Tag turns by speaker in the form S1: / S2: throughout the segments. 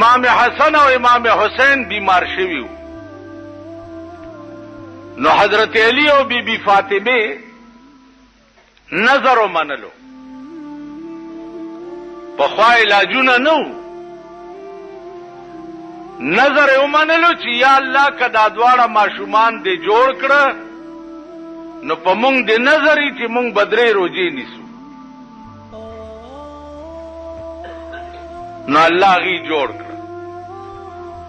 S1: امام حسن او امام حسین بیمار شویو نو حضرت علی او بی بی فاطمه نظر ومنلو پخوا علاجونه نو نظر ومنلو چې یا الله کدا دواړه ماشومان دې جوړ کړه نو په مونږ دې نظرې چې مونږ بدرې روزي نیسو نو الله غي جوړ کړ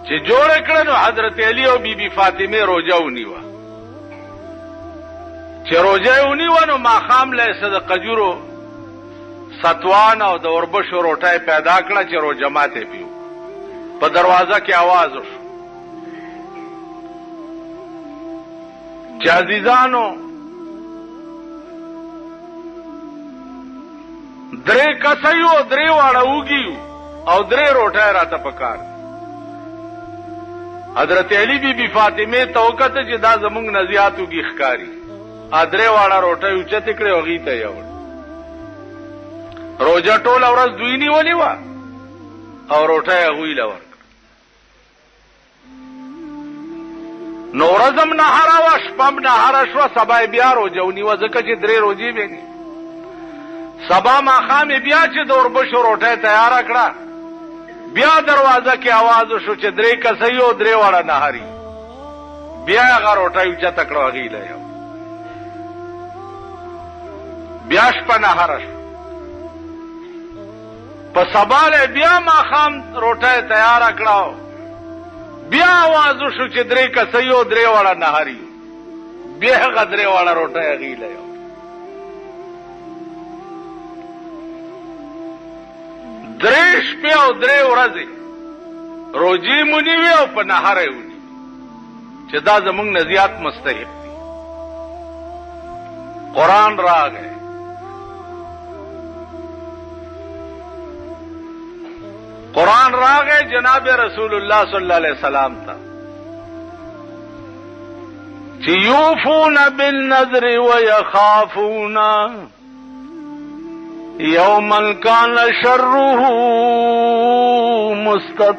S1: چې جوړ کړ نو حضرت علی او بی بی فاطمه روزه ونیوه چې روزه ونیوه نو ماخام له صد قجورو ستوان او د اوربشو روټای پیدا کړه چې روزه ماته پیو په دروازه کې आवाज وشو چې عزیزانو درې کسایو درې واړه وګیو او درې روټای راته پکار حضرت علی بی بی فاطمه توکت چې دا زمونږ نزیاتو کی ښکاری ادرې واړه روټای اوچت کړي او غي ته یو روزه ټول ورځ دوی نیولې و او روټای غوی لور نو ورځم نه هر وا شپم نه هر شوا سبا بیا روزه ونیو ځکه چې درې روزي به ني سبا ما خام بیا چې د اوربشو روټای تیار کړه بیا دروازه کې आवाज وشو چې درې کسایو درې واړه نهاري بیا هغه روټای چې تکړه غیله یو بیا شپه نهار شو په سباله بیا ما خام روټای تیار کړه بیا आवाज وشو چې درې کسایو درې واړه نهاري بیا هغه درې واړه روټای غیله یو درې شپې او درې ورځې روزي مونیوي او په نهار ونی چې دا زمونږ نزیات مستحق دي قرآن راغی قرآن راغی جناب رسول الله صلی الله علیه وسلم ته چې یوفون بالنذر ويخافون یوما کان شره مستطیرا